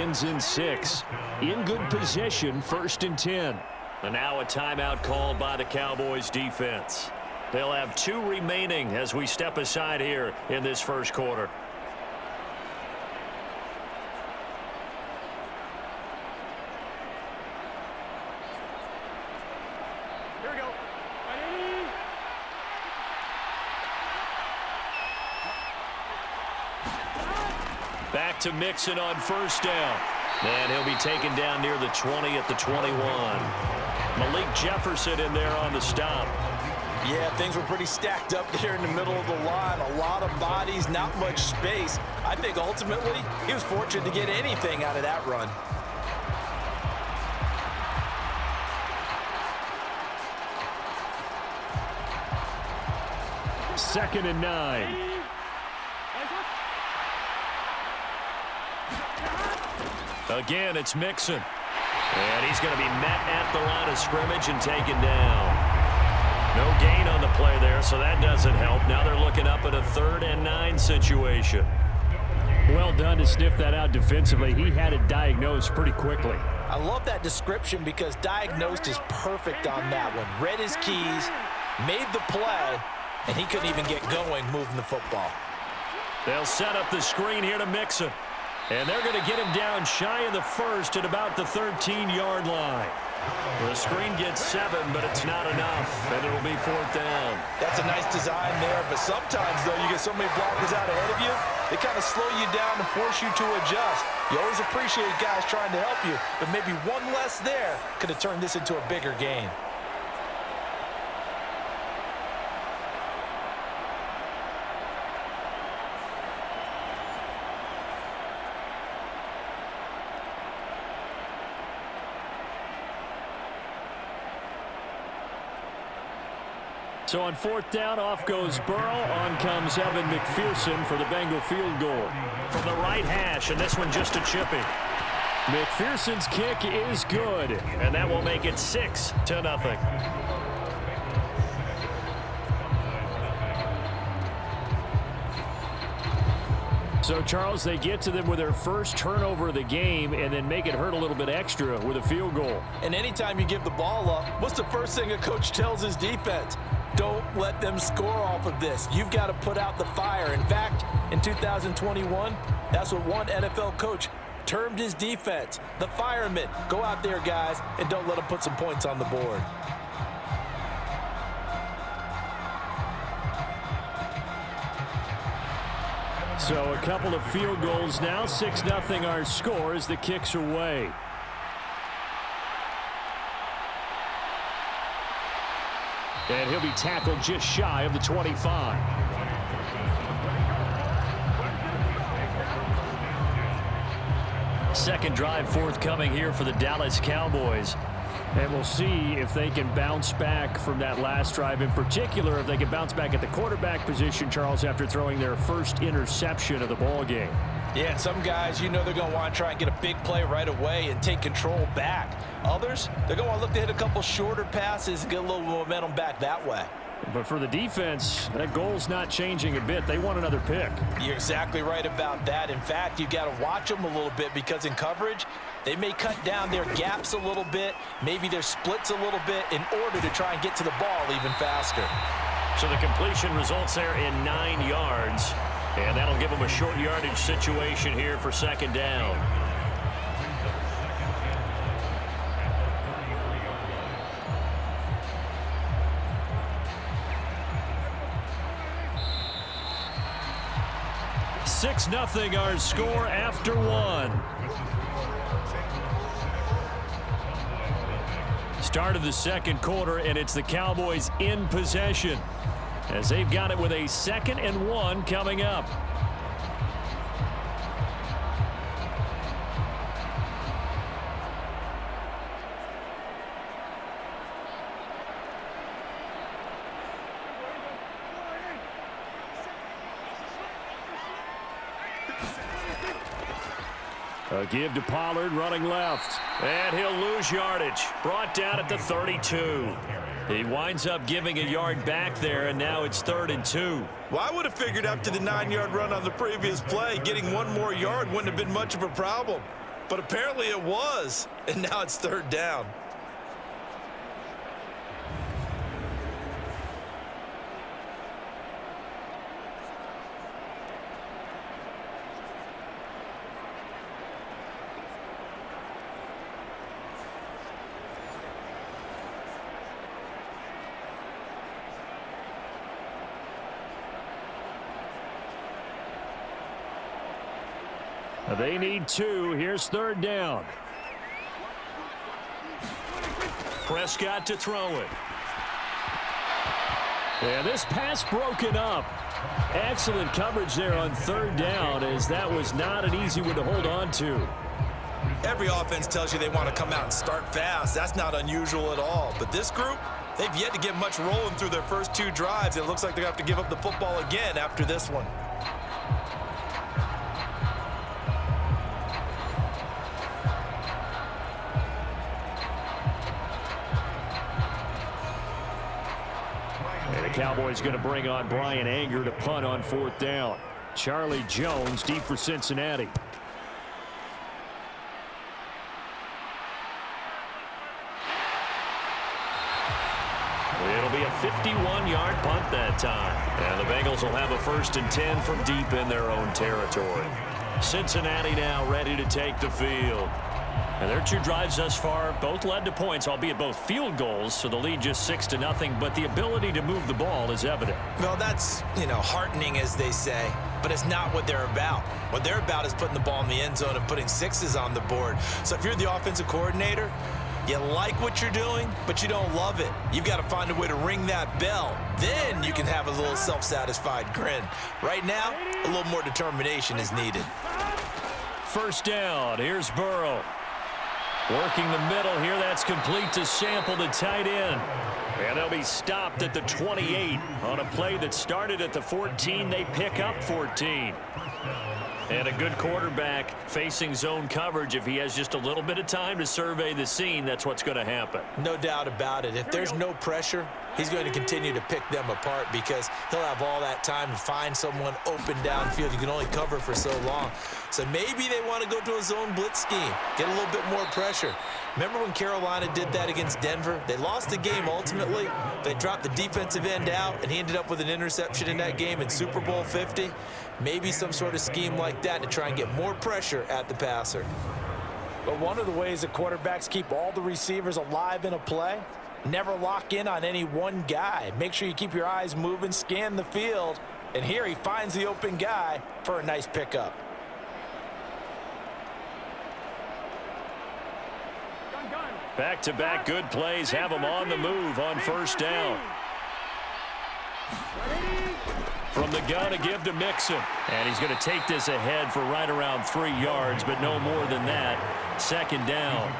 ends in 6. In good possession, 1st and 10. And now a timeout called by the Cowboys defense. They'll have 2 remaining as we step aside here in this first quarter. Here we go. Back to Mixon on 1st down. And he'll be taken down near the 20 at the 21. Malik Jefferson in there on the stop. Yeah, things were pretty stacked up there in the middle of the line. A lot of bodies, not much space. I think ultimately he was fortunate to get anything out of that run. Second and 9. Again, it's Mixon. And he's going to be met at the line of scrimmage and taken down. No gain on the play there, so that doesn't help. Now they're looking up at a 3rd and 9 situation. Well done to sniff that out defensively. He had it diagnosed pretty quickly. I love that description because diagnosed is perfect on that one. Read his keys, made the play, and he couldn't even get going moving the football. They'll set up the screen here to Mixon. And they're going to get him down shy of the 1st at about the 13-yard line. The screen gets 7, but it's not enough, and it'll be 4th down. That's a nice design there, but sometimes, though, you get so many blockers out ahead of you, they kind of slow you down and force you to adjust. You always appreciate guys trying to help you, but maybe one less there could have turned this into a bigger game. So on 4th down, off goes Burrow. On comes Evan McPherson for the Bengal field goal. From the right hash, and this one just a chippy. McPherson's kick is good. And that will make it 6-0. So, Charles, they get to them with their first turnover of the game and then make it hurt a little bit extra with a field goal. And anytime you give the ball up, what's the first thing a coach tells his defense? Don't let them score off of this. You've got to put out the fire. In fact, in 2021, that's what one NFL coach termed his defense, the firemen. Go out there, guys, and don't let them put some points on the board. So a couple of field goals now. 6-0 our score as the kick's away. And he'll be tackled just shy of the 25. Second drive forthcoming here for the Dallas Cowboys. And we'll see if they can bounce back from that last drive. In particular, if they can bounce back at the quarterback position, Charles, after throwing their first interception of the ball game. Yeah, and some guys, you know they're going to want to try and get a big play right away and take control back. Others, they're going to want to look to hit a couple shorter passes and get a little momentum back that way. But for the defense, that goal's not changing a bit. They want another pick. You're exactly right about that. In fact, you got to watch them a little bit because in coverage, they may cut down their gaps a little bit, maybe their splits a little bit in order to try and get to the ball even faster. So the completion results there in 9 yards, and that'll give them a short yardage situation here for second down. $6-0 our score after one. Start of the second quarter, and it's the Cowboys in possession as they've got it with a 2nd and 1 coming up. A give to Pollard running left. And he'll lose yardage. Brought down at the 32. He winds up giving a yard back there, and now it's 3rd and 2. Well, I would have figured after the 9-yard run on the previous play, getting one more yard wouldn't have been much of a problem. but apparently it was, and now it's third down. They need 2. Here's third down. Prescott to throw it. And this pass broken up. Excellent coverage there on third down, as that was not an easy one to hold on to. Every offense tells you they want to come out and start fast. That's not unusual at all. But this group, they've yet to get much rolling through their first 2 drives. It looks like they're going to have to give up the football again after this one. Cowboys going to bring on Brian Anger to punt on fourth down. Charlie Jones deep for Cincinnati. It'll be a 51-yard punt that time. And the Bengals will have a 1st and 10 from deep in their own territory. Cincinnati now ready to take the field. And their 2 drives thus far both led to points, albeit both field goals, so the lead just 6-0, but the ability to move the ball is evident. Well, that's, heartening, as they say, but it's not what they're about. What they're about is putting the ball in the end zone and putting 6s on the board. So if you're the offensive coordinator, you like what you're doing, but you don't love it. You've got to find a way to ring that bell. Then you can have a little self-satisfied grin. Right now, a little more determination is needed. First down, here's Burrow. Working the middle here, that's complete to Sample, the tight end. And they'll be stopped at the 28 on a play that started at the 14. They pick up 14. And a good quarterback facing zone coverage. If he has just a little bit of time to survey the scene, that's what's going to happen. No doubt about it. If there's no pressure, he's going to continue to pick them apart because he'll have all that time to find someone open downfield. You can only cover for so long. So maybe they want to go to a zone blitz scheme, get a little bit more pressure. Remember when Carolina did that against Denver? They lost the game ultimately. They dropped the defensive end out, and he ended up with an interception in that game in Super Bowl 50. Maybe some sort of scheme like that to try and get more pressure at the passer. But one of the ways that quarterbacks keep all the receivers alive in a play, never lock in on any one guy. Make sure you keep your eyes moving, scan the field, and here he finds the open guy for a nice pickup. Back-to-back good plays have him on the move on first down. From the gun to give to Mixon. And he's going to take this ahead for right around 3 yards, but no more than that. Second down.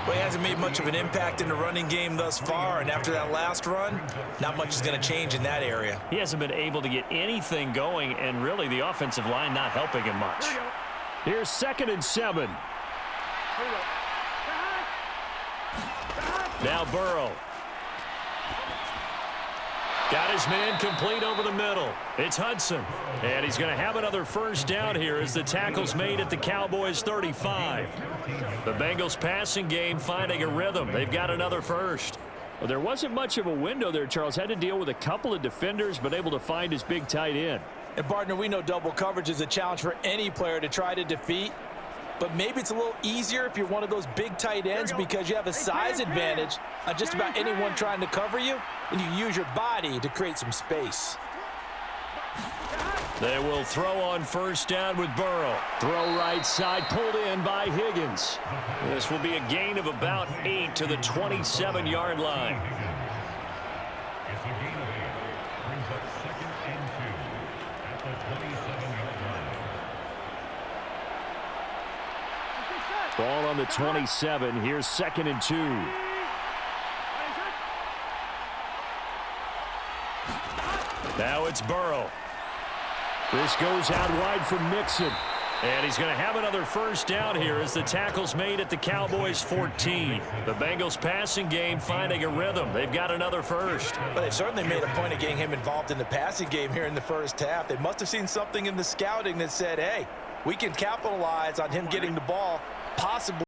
Well, he hasn't made much of an impact in the running game thus far, and after that last run, not much is going to change in that area. He hasn't been able to get anything going, and really the offensive line not helping him much. Here's 2nd and 7. Now Burrow. Got his man complete over the middle. It's Hudson. And he's going to have another first down here as the tackle's made at the Cowboys 35. The Bengals passing game finding a rhythm. They've got another first. Well, there wasn't much of a window there, Charles. Had to deal with a couple of defenders, but able to find his big tight end. And, partner, we know double coverage is a challenge for any player to try to defeat. But maybe it's a little easier if you're one of those big tight ends because you have a size advantage on just about anyone trying to cover you, and you use your body to create some space. They will throw on first down with Burrow. Throw right side, pulled in by Higgins. This will be a gain of about 8 to the 27-yard line. Ball on the 27. Here's 2nd and 2. Now it's Burrow. This goes out wide for Mixon. And he's going to have another first down here as the tackle's made at the Cowboys 14. The Bengals passing game finding a rhythm. They've got another first. But they've certainly made a point of getting him involved in the passing game here in the first half. They must have seen something in the scouting that said, hey, we can capitalize on him getting the ball, possibly